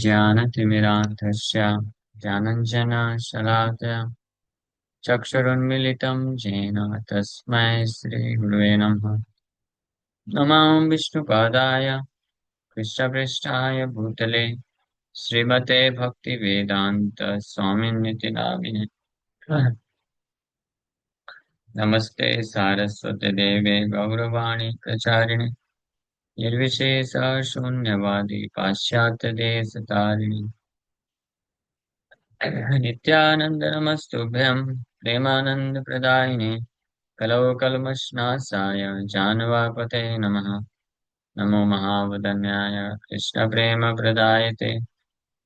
ज्ञानतिमिरान्धस्य ज्ञानञ्जनशलाकया चक्षुरुन्मिलितं येन तस्मै श्रीगुरुवे नमः। नमो विष्णुपादाय कृष्णपृष्ठाय भूतले श्रीमते भक्तिवेदान्त स्वामिनिति नामिने। नमस्ते सारस्वते देवे गौरवाणी प्रचारिणे निर्विशेष शून्यवादी पाश्चात्यदेशतारिणे नित्यानंद नमस्तुभ्यं प्रेमानंदप्रदायिने कलौ कल्मषनाशाय जानवापते नमः। नमो महावदन्याय कृष्णप्रेमप्रदायते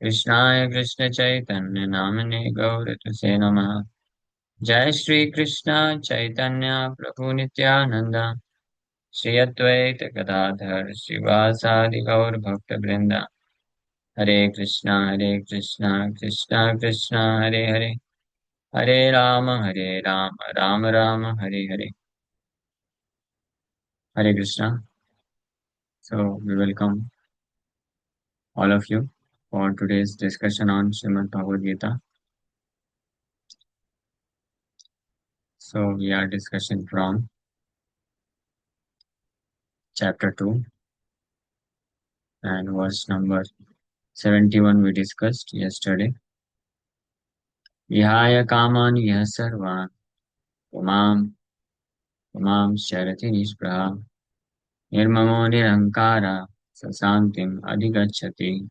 कृष्णाय कृष्णचैतन्य नामिने गौरतुसे नमः। जय श्री कृष्ण चैतन्य प्रभु नित्यानंद श्री अद्वैत गदाधर श्रीवासादि गौर भक्तवृंद। हरे कृष्णा कृष्णा कृष्णा हरे हरे, हरे Ram Ram Ram Hare Hare. Hare Krishna. So we welcome all of you for today's discussion on Srimad Bhagavad Gita. So we are discussing from chapter 2 and verse number 71 we discussed yesterday. Vihaya kaman yah sarvan umam sharati nishpraha nirmamo nirankara sasantim adhigacchati.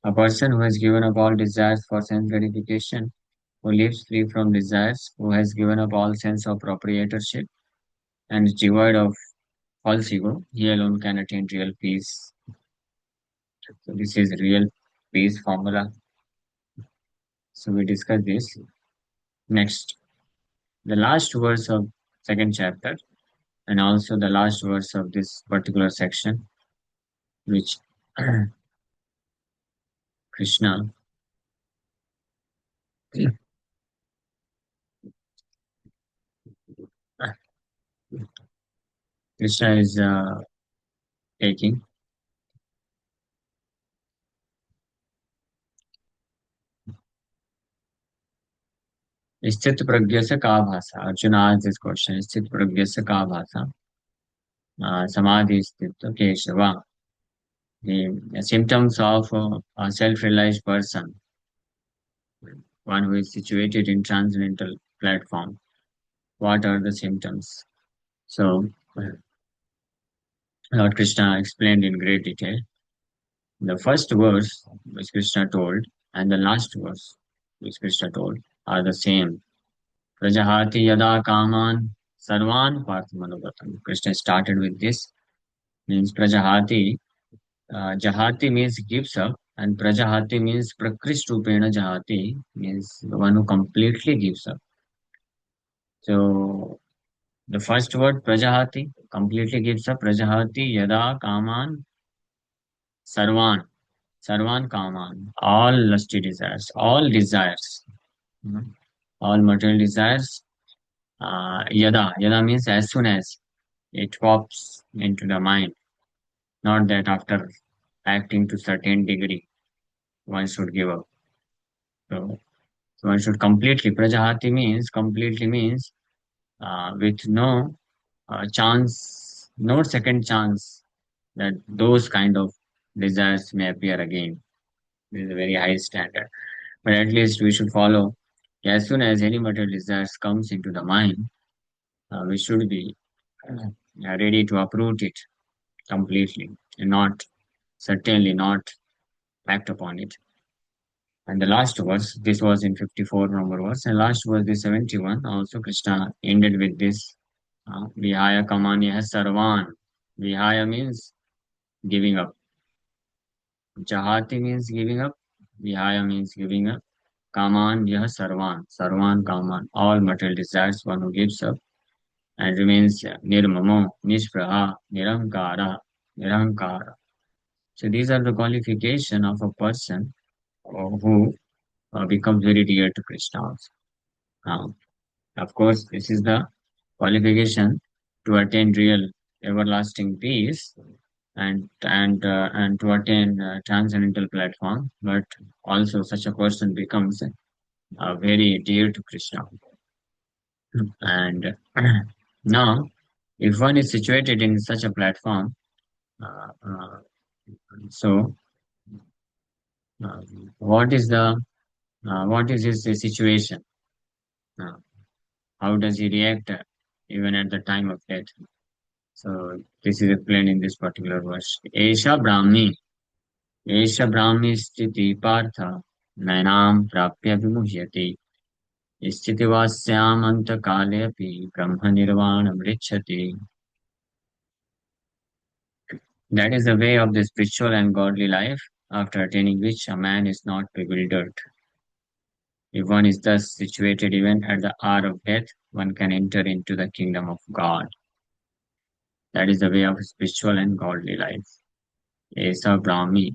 A person who has given up all desires for sense gratification, who lives free from desires, who has given up all sense of proprietorship, and is devoid of false ego, he alone can attain real peace. So this is real peace formula. So we discuss this. Next, the last verse of second chapter, and also the last verse of this particular section, which Krishna Krishna is taking. स्थित प्रज्ञ से का भाषा? Arjuna asked this question. स्थित प्रज्ञ से का भाषा? Samadhi स्थित केशवा. The symptoms of a self-realized person, one who is situated in transcendental platform. What are the symptoms? So, Lord Krishna explained in great detail. The first verse which Krishna told and the last verse which Krishna told are the same. Prajahati yada kaman sarvan parthamanogatam. Krishna started with this, means Prajahati. Jahati means gives up, and Prajahati means Prakrishtrupena Jahati, means the one who completely gives up. So the first word Prajahati completely gives up. Prajahati yada kaman sarvan. Sarvan kaman. All lusty desires. All desires. Mhm. All material desires. Yada. Yada means as soon as it pops into the mind. Not that after acting to certain degree one should give up. So, so one should completely. Prajahati means completely means with no chance, no second chance that those kind of desires may appear again. This is a very high standard. But at least we should follow. As soon as any material desires comes into the mind, we should be ready to uproot it completely and not, certainly not act upon it. And the last verse, this was in 54 number verse, and last verse, the 71, also Krishna ended with this, Vihaya Kamaniya Sarvan. Vihaya means giving up. Jahati means giving up. Vihaya means giving up. Kaman Yah Sarvan. Sarvan Kaman. All material desires, one who gives up and remains Nirmamo, Nishpraha, Nirankara, Nirankara. So these are the qualification of a person who becomes very dear to Krishna also. Of course, this is the qualification to attain real everlasting peace. and to attain transcendental platform, but also such a person becomes very dear to Krishna. And now, if one is situated in such a platform, uh, uh, so uh, what is the what is his situation? Uh, how does he react even at the time of death? So this is explained in this particular verse. Esha Brahmi Sthiti Partha Nainam Prapya Vimuhyati Sthitivasyam Antakale Api Brahma Nirvana Mrichati. That is the way of the spiritual and godly life, after attaining which a man is not bewildered. If one is thus situated even at the hour of death, one can enter into the kingdom of God. That is the way of spiritual and godly life. Esa Brahmi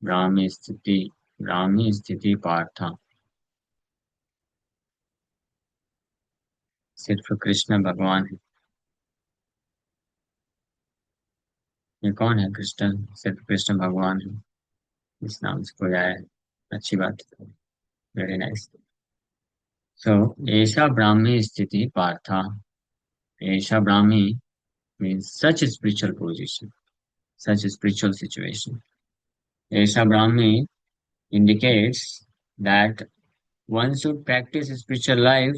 Sthiti, Brahmi Sthiti Partha. सिर्फ कृष्ण भगवान है। ये कौन है कृष्ण? सिर्फ कृष्ण भगवान है। इस नाम से कोई आया है, अच्छी बात है, वेरी नाइस। सो ऐसा ब्राह्मी स्थिति पार्था, ऐसा Brahmi means such a spiritual position, such a spiritual situation. Esha Brahmi indicates that one should practice spiritual life,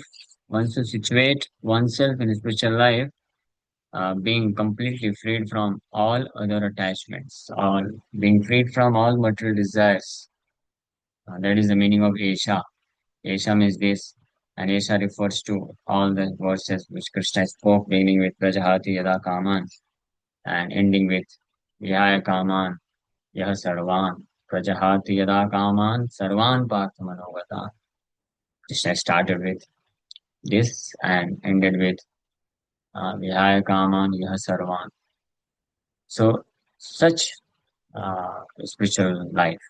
one should situate oneself in spiritual life, being completely freed from all other attachments, or being freed from all material desires. That is the meaning of Esha. Esha means this, and Esha refers to all the verses which Krishna spoke, beginning with Prajahati Yada Kaman and ending with Vyaya Kaman Yah Sarvan. Prajahati Yada Kaman Sarvan Partha Manogata. Krishna started with this and ended with Vyaya Kaman Yah Sarvan. So, such spiritual life.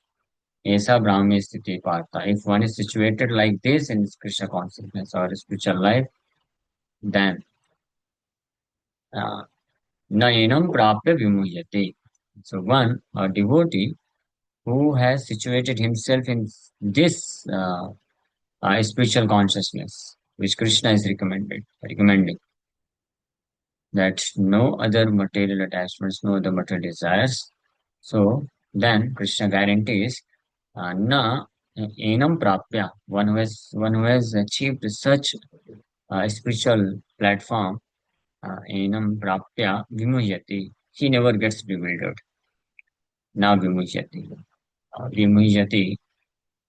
Esa Brahmi Sthiti Partha. If one is situated like this in Krishna consciousness or spiritual life, then uh, Nainam Prapya Vimuhyate. So one, a devotee who has situated himself in this spiritual consciousness, which Krishna is recommending, that no other material attachments, no other material desires. So then Krishna guarantees na enam prapya, one who has achieved such spiritual platform, enam prapya vimuhyati, he never gets bewildered. Na vimuhyati. Vimuhyati,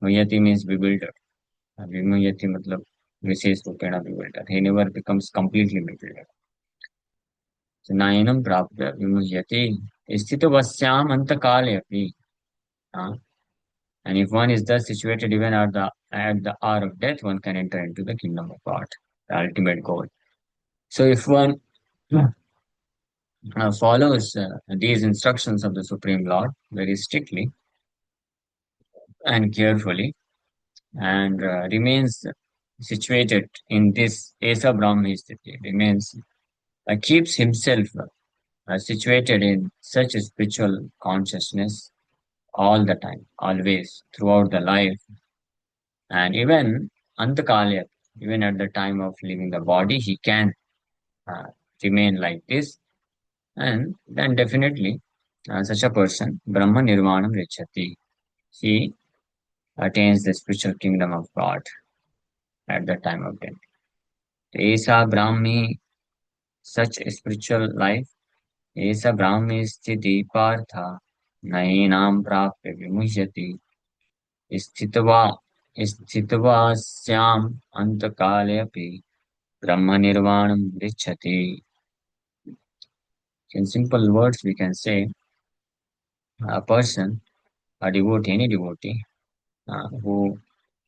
muhyati means bewildered. Vimuhyati matlab विशेष रूपेण bewildered. He never becomes completely bewildered. So nainam prapya vimuhyati sthitavasyaam antakale api. Uh, And if one is thus situated even at the hour of death, one can enter into the kingdom of God, the ultimate goal. So if one follows these instructions of the Supreme Lord very strictly and carefully, and remains situated in this Esa Brahmi sthiti, remains keeps himself situated in such a spiritual consciousness all the time, always, throughout the life, and even Antakalya, even at the time of leaving the body, he can uh, remain like this, and then definitely such a person, Brahma Nirvanam Richati, he attains the spiritual kingdom of God at the time of death. Esa Brahmi, such a spiritual life, Esa Brahmi Sthiti Partha, Nainam Prapya Vimuhyati, Sthitva, Sthitva Syam Antakale Api, Brahma Nirvanam Richati. In simple words, we can say a person, a devotee, any devotee, who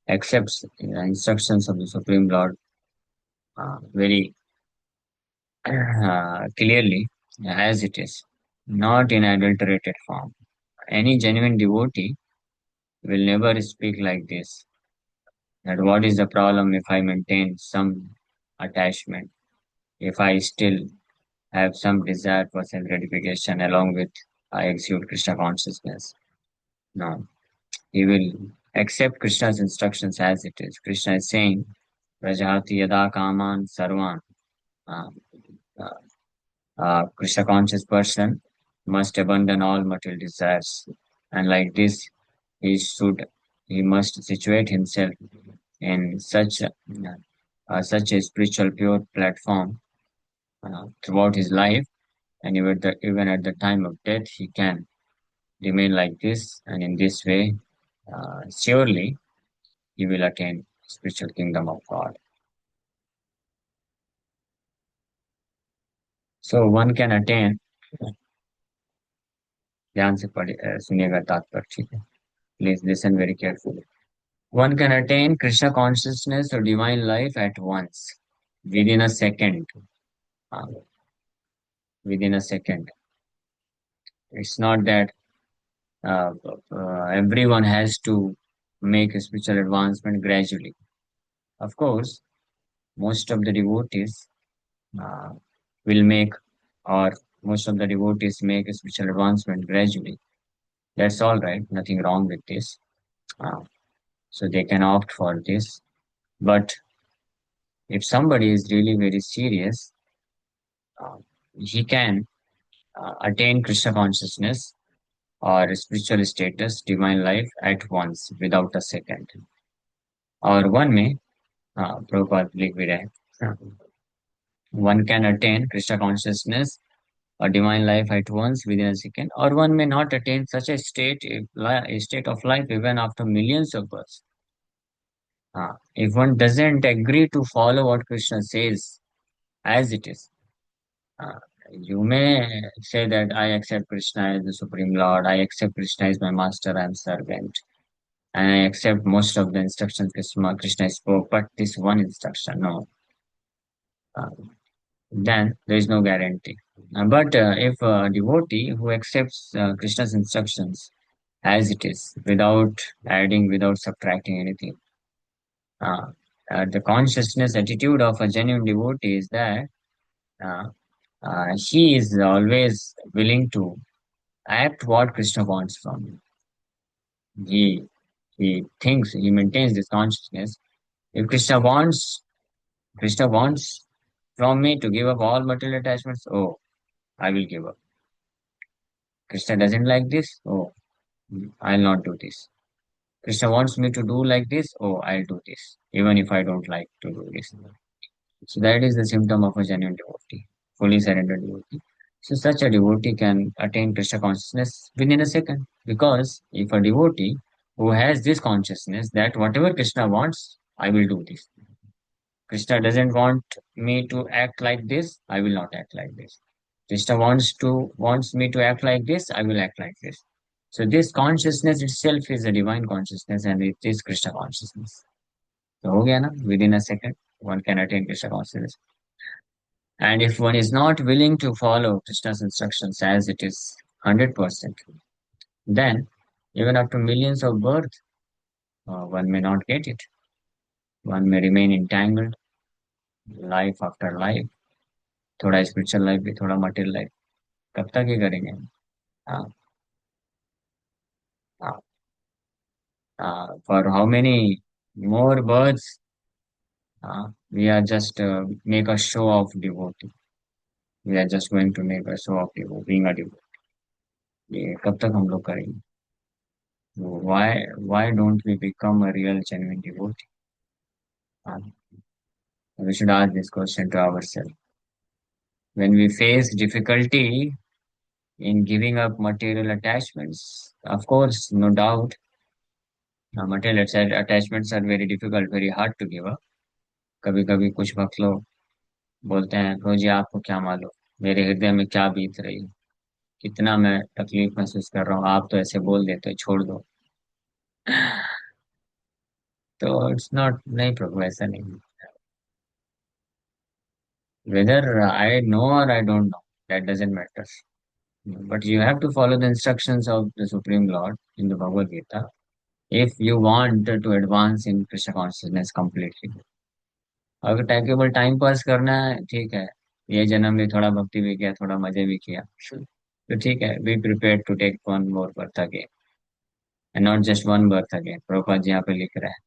accepts the instructions of the Supreme Lord very clearly as it is, not in adulterated form. Any genuine devotee will never speak like this. That what is the problem if I maintain some attachment, if I still have some desire for self gratification along with execute Krishna consciousness. No, he will accept Krishna's instructions as it is. Krishna is saying, Prajahati yada kaman sarvan. Uh, uh, Krishna conscious person must abandon all material desires. And like this, he should, he must situate himself in such a spiritual pure platform throughout his life, and even at the time of death, he can remain like this, and in this way, surely he will attain spiritual kingdom of God. So one can attain, ध्यान से पढ़िए सुनिएगा तात्पर्य ठीक है please listen very carefully. One can attain Krishna consciousness or divine life at once, within a second. Uh, within a second. It's not that uh, everyone has to make a spiritual advancement gradually. Of course, most of the devotees uh, will make, or most of the devotees make a spiritual advancement gradually. That's all right, nothing wrong with this. Uh, so they can opt for this. But if somebody is really very serious, uh, he can attain Krishna consciousness or spiritual status, divine life at once without a second. और one में प्रभुपाद लिख भी रहे one can attain Krishna consciousness or divine life at once within a second, or one may not attain such a state, a state of life even after millions of births. If one doesn't agree to follow what Krishna says as it is, uh, you may say that I accept Krishna as the Supreme Lord, I accept Krishna as my master, I am servant, and I accept most of the instructions Krishna spoke, but this one instruction, no. Uh, then there is no guarantee. But if a devotee who accepts Krishna's instructions as it is, without adding, without subtracting anything, uh, the consciousness attitude of a genuine devotee is that uh, he is always willing to act what Krishna wants from him. He thinks, he maintains this consciousness. If Krishna wants from me to give up all material attachments, oh, I will give up. Krishna doesn't like this, oh, I'll not do this. Krishna wants me to do like this, oh, I'll do this, even if I don't like to do this. So that is the symptom of a genuine devotee, fully surrendered devotee. So such a devotee can attain Krishna consciousness within a second. Because if a devotee who has this consciousness that whatever Krishna wants, I will do this. Krishna doesn't want me to act like this, I will not act like this. Krishna wants me to act like this, I will act like this. So this consciousness itself is a divine consciousness and it is Krishna consciousness. So हो गया ना? Within a second, one can attain Krishna consciousness. And if one is not willing to follow Krishna's instructions as it is 100%, then even after millions of births, one may not get it. One may remain entangled life after life. थोड़ा spiritual life भी थोड़ा material life कब तक ये करेंगे हाँ हाँ for how many more births we are just make a show of devotee. We are just going to make a show of devotee, being a devotee. ये कब तक हम लोग करेंगे why don't we become a real genuine devotee? Uh, we should ask this question to ourselves. When we face difficulty in giving up material attachments, of course, no doubt, material attachments are very difficult, very hard to give up. कभी कभी कुछ भक्त लोग बोलते हैं प्रभु जी आपको क्या मालूम मेरे हृदय में क्या बीत रही है कितना मैं तकलीफ महसूस कर रहा हूँ आप तो ऐसे बोल देते हो छोड़ दो तो इट्स नॉट नहीं प्रभु ऐसा नहीं whether I know or I don't know, that doesn't matter. But you have to follow the instructions of the Supreme Lord in the Bhagavad Gita if you want to advance in Krishna consciousness completely. अगर केवल time pass करना है ठीक है ये जन्म में थोड़ा भक्ति भी किया, थोड़ा मजे भी किया, तो ठीक है, be prepare to take one more birth again, and not just one birth again. Prabhupad ji यहाँ पे लिख रहे हैं,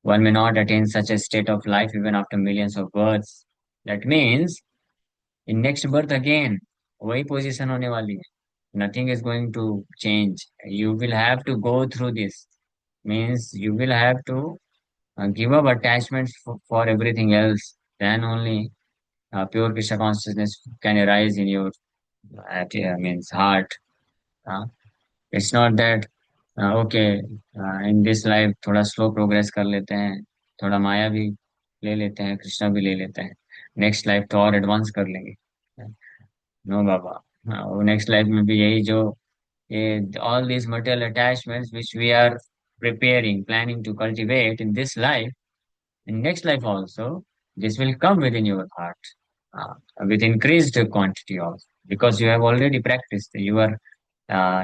one may not attain such a state of life even after millions of births. That means in next birth again वही position होने वाली है, nothing is going to change. You will have to go through this, means you will have to give up attachments for everything else. Then only pure Krishna consciousness can arise in your means heart. uh, it's not that okay in this life थोड़ा slow progress कर लेते हैं, थोड़ा माया भी ले लेते हैं, कृष्णा भी ले लेते हैं, नेक्स्ट लाइफ तो और एडवांस कर लेंगे। नो बाबा, वो नेक्स्ट लाइफ में भी यही जो ये all these material attachments which we are preparing, planning to cultivate in this life, in next life also, this will come within your heart uh, with increased quantity of, because you have already practiced, you are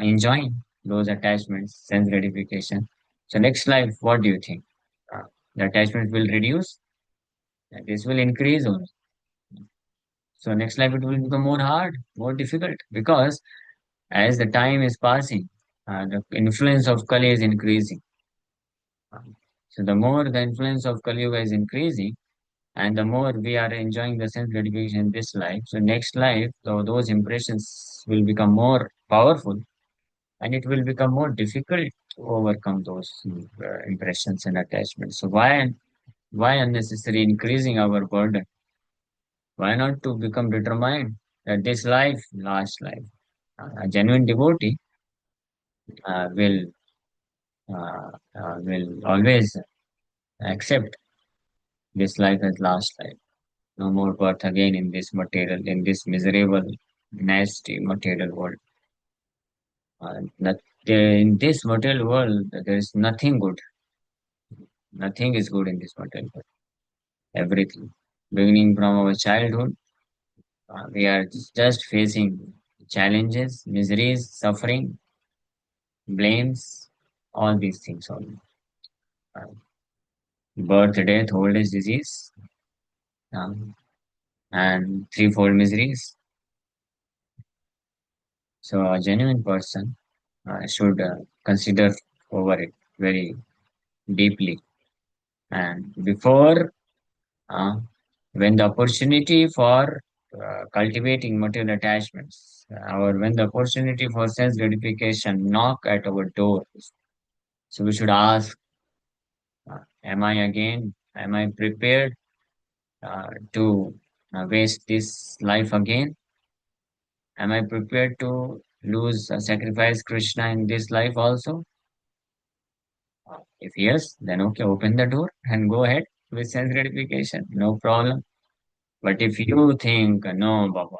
enjoying those attachments, sense gratification. So next life, what do you think? The attachment will reduce, and this will increase only. So next life it will become more hard, more difficult, because as the time is passing, the influence of Kali is increasing. So the more the influence of Kali Yuga is increasing, and the more we are enjoying the sense gratification in this life, so next life, those impressions will become more powerful, and it will become more difficult to overcome those impressions and attachments. So why unnecessary increasing our burden? Why not to become determined that this life, last life? A genuine devotee will will always accept this life as last life. No more birth again in this material, in this miserable, nasty material world. That in this material world, there is nothing good. Nothing is good in this material world. Everything, beginning from our childhood, we are just facing challenges, miseries, suffering, blames, all these things only. Uh, Birth, death, old age, disease, um, and threefold miseries. So a genuine person should consider over it very deeply. And before, uh, when the opportunity for cultivating material attachments, or when the opportunity for sense gratification knock at our door, so we should ask, am I prepared to waste this life again? Am I prepared to lose, sacrifice Krishna in this life also? If yes, then okay, open the door and go ahead with sense gratification, no problem. But if you think, no, Baba,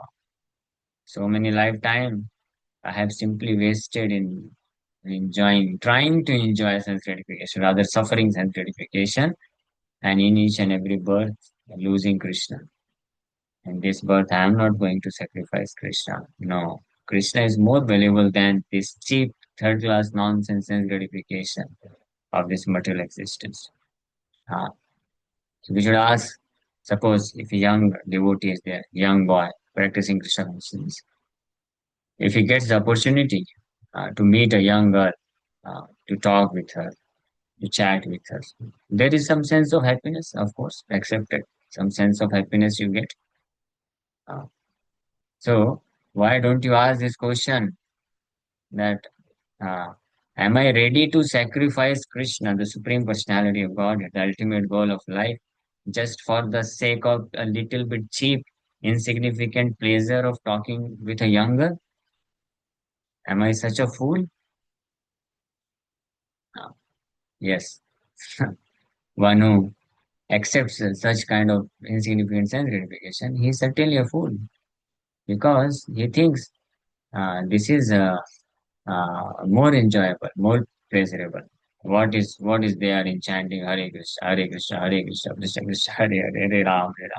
so many lifetime I have simply wasted in enjoying, trying to enjoy sense gratification, rather suffering sense gratification, and in each and every birth, losing Krishna. In this birth, I am not going to sacrifice Krishna. No, Krishna is more valuable than this cheap third class nonsense sense gratification of this material existence. Uh, so we should ask, suppose if a young devotee is there, young boy practicing Krishna consciousness, if he gets the opportunity to meet a young girl, to talk with her, to chat with her, there is some sense of happiness, of course, accepted. Some sense of happiness you get. Uh, so why don't you ask this question that uh, am I ready to sacrifice Krishna, the Supreme Personality of God, the ultimate goal of life, just for the sake of a little bit cheap, insignificant pleasure of talking with a young girl? Am I such a fool? Uh, yes. One who accepts such kind of insignificant sense gratification, he is certainly a fool, because he thinks this is more enjoyable, more pleasurable. What is there in chanting Hare Krishna, Hare Krishna, Hare Krishna, Krishna Krishna, Hare Hare, Hare Ram, Hare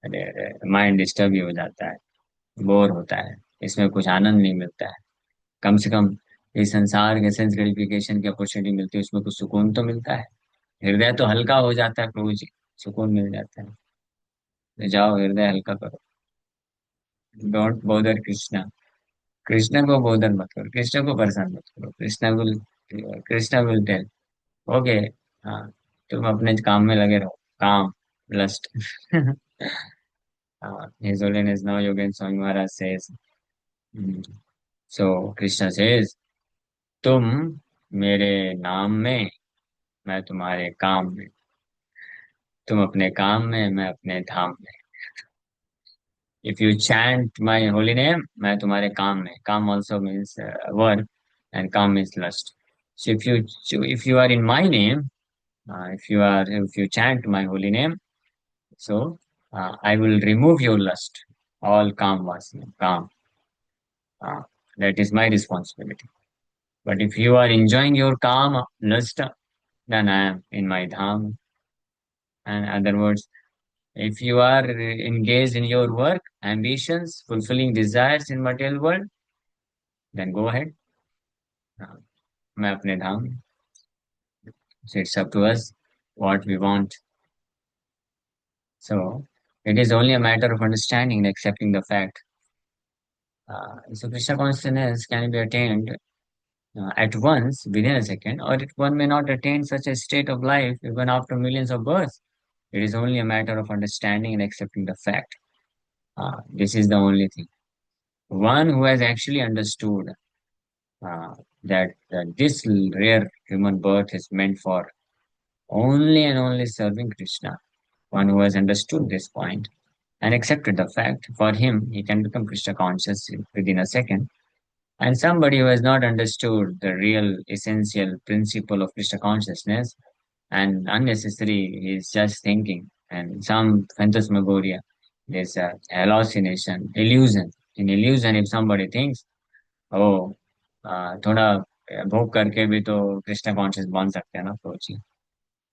Hare, mind disturb ही हो जाता है, bore होता है, इसमें कुछ आनंद नहीं मिलता है। कम से कम इस संसार के सेंस ग्रेटिफिकेशन की अपॉर्चुनिटी मिलती है, उसमें कुछ सुकून तो मिलता है, हृदय तो हल्का हो जाता है, प्रभु जी, सुकून मिल जाता है। तो जाओ हृदय हल्का करो। Don't bother Krishna. कृष्ण को बोदर मत करो, कृष्ण को परेशान मत करो। कृष्णा विल टेल, ओके, हाँ, तुम अपने काम में लगे रहो, काम, lust. His Holiness now Yogen Swami Maharaj says, hmm, so Krishna says, तुम मेरे नाम में, मैं तुम्हारे काम में, तुम अपने काम में, मैं अपने धाम में। If you chant my holy name, मैं तुम्हारे काम में, काम also means work, and काम means lust. So if you are in my name, if you chant my holy name, so I will remove your lust, all काम वासना, काम. Uh, that is my responsibility. But if you are enjoying your काम, lust, then I am in my dham. And in other words, if you are engaged in your work, ambitions, fulfilling desires in material world, then go ahead. मैं अपने धाम में. So it's up to us what we want. So it is only a matter of understanding and accepting the fact. So Krishna consciousness can be attained at once within a second, or one may not attain such a state of life even after millions of births. It is only a matter of understanding and accepting the fact. This is the only thing. One who has actually understood uh, that this rare human birth is meant for only and only serving Krishna. One who has understood this point and accepted the fact, for him, he can become Krishna conscious within a second. And somebody who has not understood the real essential principle of Krishna consciousness and unnecessary is just thinking and some phantasmagoria, there's a hallucination, illusion. In illusion, if somebody thinks, oh, थोड़ा भोग करके भी तो Krishna conscious बन सकते हैं ना, सोचिए।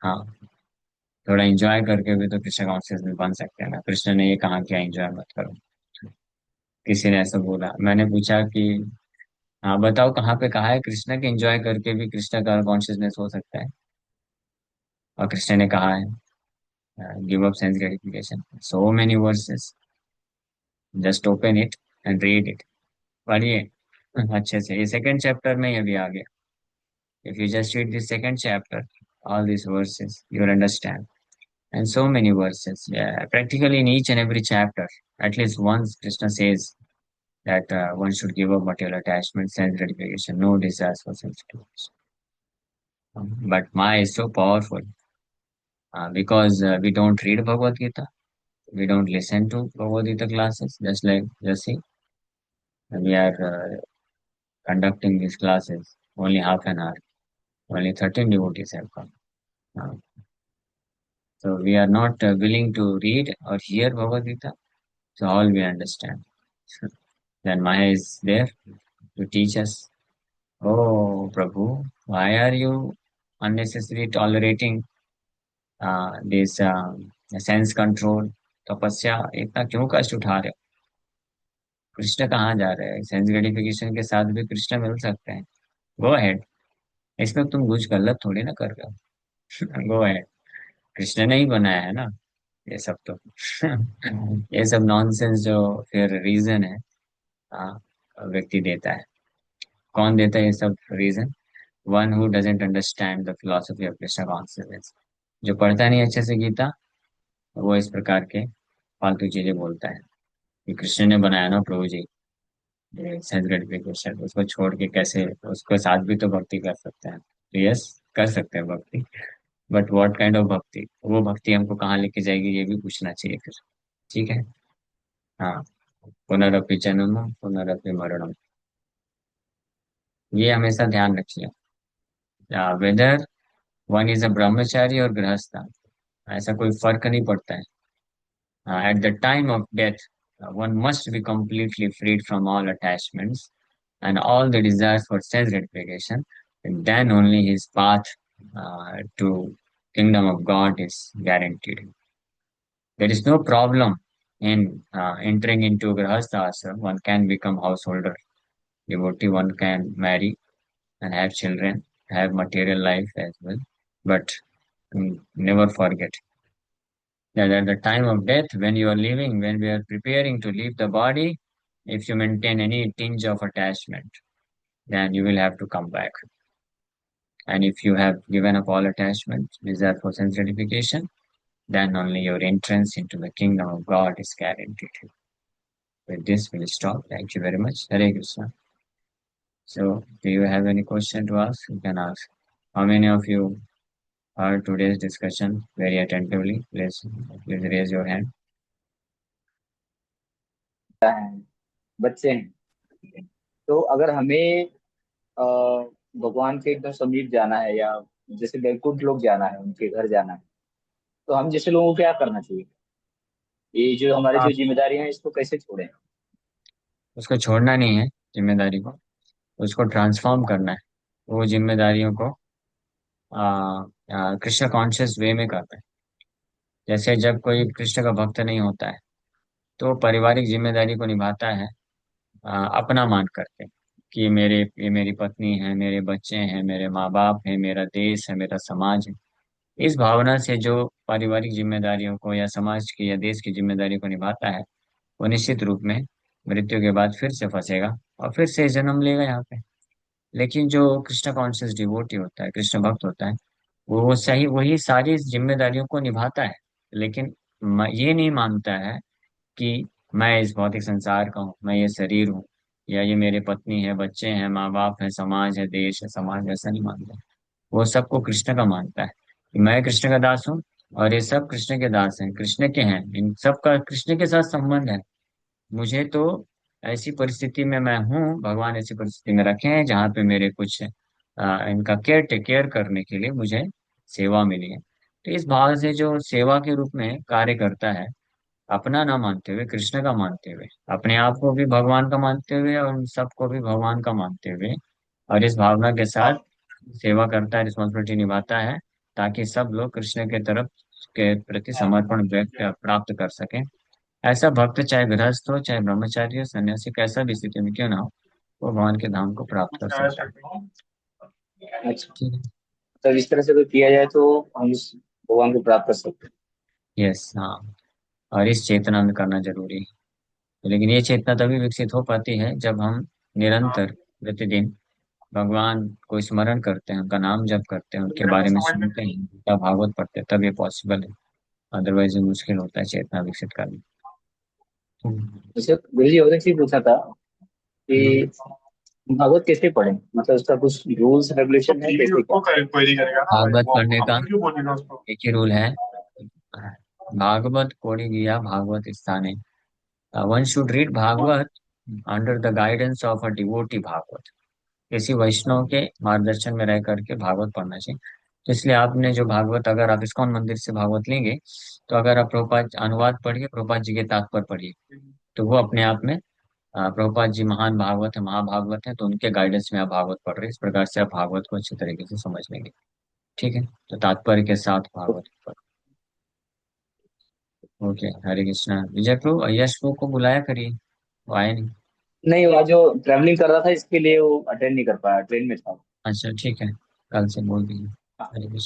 हाँ, थोड़ा एंजॉय करके भी तो कृष्ण कॉन्शियस में बन सकते हैं ना। कृष्ण ने ये कहा क्या एंजॉय मत करो, किसी ने ऐसा बोला। मैंने पूछा कि हाँ बताओ कहाँ पे कहा है कृष्ण के एंजॉय करके भी कृष्ण का कॉन्शियसनेस हो सकता है। और कृष्ण ने कहा है give up sense gratification, so many versus, just open it and read it, पढ़िए अच्छे से। ये सेकंड चैप्टर में ये भी आ गया। If you just read this second chapter, all this versus you will understand, and so many verses. Yeah, practically in each and every chapter, at least once Krishna says that one should give up material attachment, sense gratification, no desires for sense gratification. But Maya is so powerful because we don't read Bhagavad Gita, we don't listen to Bhagavad Gita classes, just like Jesse. We are conducting these classes only half an hour. Only 13 devotees have come. Uh, so we are not willing to read or hear Bhagavad Gita, so all we understand. Then Maya is there to teach us. Oh, Prabhu, why are you unnecessarily tolerating this sense control? तपस्या इतना क्यों कष्ट उठा रहे हो? कृष्ण कहाँ जा रहे हैं? सेंस ग्रेटिफिकेशन के साथ भी कृष्ण मिल सकते हैं। गो अहेड, इसमें तुम कुछ गलत थोड़ी ना कर रहे हो। गो अहेड, कृष्ण ने ही बनाया है ना ये सब तो। ये सब नॉनसेंस जो फिर रीजन है, हाँ, व्यक्ति देता है। कौन देता है ये सब reason? One who doesn't understand the philosophy of Krishna consciousness. जो पढ़ता नहीं अच्छे से गीता, वो इस प्रकार के फालतू चीजें बोलता है कि कृष्ण ने बनाया ना प्रभु जी, सेंस ग्रेटिफिकेशन, उसको छोड़ के कैसे उसके साथ भी तो भक्ति कर सकते हैं। तो यस, कर सकते हैं भक्ति, बट व्हाट काइंड ऑफ भक्ति? वो भक्ति हमको कहाँ लेके जाएगी, ये भी पूछना चाहिए फिर। ठीक है। हाँ, पुनरपि जन्म पुनरपि मरणम, ये हमेशा ध्यान रखिए। वेदर वन इज अ ब्रह्मचारी और गृहस्थ, ऐसा कोई फर्क नहीं पड़ता है। At the time of death, one must be completely freed from all attachments and all the desires for self gratification, and then only his path to kingdom of God is guaranteed. There is no problem in entering into Grihastha ashram. One can become householder, devotee, one can marry and have children, have material life as well. But never forget that at the time of death, when you are leaving, when we are preparing to leave the body, If you maintain any tinge of attachment, then you will have to come back. And if you have given up all attachment, desire for sense gratification, then only your entrance into the kingdom of God is guaranteed. With this, we'll stop. Thank you very much. Hare Krishna. So, do you have any question to ask? You can ask. How many of you heard today's discussion very attentively? Please raise your hand. बच्चे हैं। तो अगर हमें अ, भगवान के एकदम समीप जाना है, या जैसे बैकुंठ लोग जाना है, उनके घर जाना है, तो हम जैसे लोगों को क्या करना चाहिए? ये जो हमारी जो आप जिम्मेदारियां हैं, इसको कैसे छोड़ें? उसको छोड़ना नहीं है, जिम्मेदारी को, उसको ट्रांसफॉर्म करना है। वो जिम्मेदारियों को कृष्ण कॉन्शियस वे में करना है। जैसे जब कोई कृष्ण का भक्त नहीं होता है, तो पारिवारिक जिम्मेदारी को निभाता है अपना मान करके, कि ये मेरी पत्नी है, मेरे बच्चे हैं, मेरे माँ बाप है, मेरा देश है, मेरा समाज है। इस भावना से जो पारिवारिक जिम्मेदारियों को या समाज की या देश की जिम्मेदारी को निभाता है, वो निश्चित रूप में मृत्यु के बाद फिर से फंसेगा और फिर से जन्म लेगा यहाँ पे। लेकिन जो कृष्ण कॉन्शियस डिवोटी होता है, कृष्ण भक्त होता है, वो सही वही सारी जिम्मेदारियों को निभाता है, लेकिन ये नहीं मानता है कि मैं इस भौतिक संसार का हूँ, मैं ये शरीर हूँ, या ये मेरे पत्नी है, बच्चे हैं, माँ बाप है, समाज है, देश है, समाज, ऐसा नहीं मानता। वो सबको कृष्ण का मानता है कि मैं कृष्ण का दास हूँ और ये सब कृष्ण के दास हैं, कृष्ण के हैं, इन सबका कृष्ण के साथ संबंध है। मुझे तो ऐसी परिस्थिति में मैं हूँ, भगवान ऐसी परिस्थिति में रखे हैं जहाँ पे मेरे कुछ इनका केयर करने के लिए मुझे सेवा मिली है। तो इस भाव से जो सेवा के रूप में कार्य करता है, अपना ना मानते हुए कृष्ण का मानते हुए, अपने आप को भी भगवान का मानते हुए और उन सबको भी भगवान का मानते हुए, और इस भावना के साथ सेवा करता है, रिस्पॉन्सिबिलिटी निभाता है, ताकि सब लोग कृष्ण के तरफ के प्रति समर्पण व्यक्त प्राप्त कर सकें। ऐसा भक्त चाहे गृहस्थ हो, चाहे ब्रह्मचारी हो, सन्यासी, कैसा भी स्थिति में क्यों ना हो, वो भगवान के धाम को प्राप्त कर सकता है। अच्छा। ठीक है। तब इस तरह से अगर किया जाए तो हम उस भगवान को प्राप्त कर सकते हैं। यस, हाँ। और इस चेतना में करना जरूरी है। लेकिन ये चेतना तभी विकसित हो पाती है जब हम निरंतर प्रतिदिन भगवान को स्मरण करते हैं, उनका नाम जप करते हैं, उनके बारे में सुनते हैं, उनका भागवत पढ़ते हैं, तब ये पॉसिबल है। अदरवाइज ये मुश्किल होता है चेतना विकसित करना। हम्म। जैसे गुरु जी और एक चीज पूछा था हम्म। कि भागवत कैसे पढ़ें, मतलब उसका कुछ रूल्स रेगुलेशन है कैसे क्या? भागवत पढ़ने का एक ही रूल है, भागवत कोड़ी गया भागवत स्थाने। One should read Bhagavat under the guidance of a devotee Bhagavat. किसी वैष्णव के मार्गदर्शन में रह करके भागवत पढ़ना चाहिए। तो इसलिए आपने जो भागवत, अगर आप इस्कॉन मंदिर से भागवत लेंगे, तो अगर आप प्रभुपाद अनुवाद पढ़िए, प्रभुपाद जी के तात्पर्य पढ़िए, तो वो अपने आप में प्रभुपाद जी महान भागवत है, महाभागवत है, तो उनके गाइडेंस में आप भागवत पढ़ रहे हैं। इस प्रकार से आप भागवत को अच्छी तरीके से समझ लेंगे। ठीक है, तो तात्पर्य के साथ भागवत पढ़। ओके, हरे कृष्णा। विजय प्रभु, यश को बुलाया करिए, वो आए नहीं। नहीं, वो जो ट्रैवलिंग कर रहा था इसके लिए वो अटेंड नहीं कर पाया, ट्रेन में था। अच्छा ठीक है, कल से बोल दीजिए। हरे कृष्णा।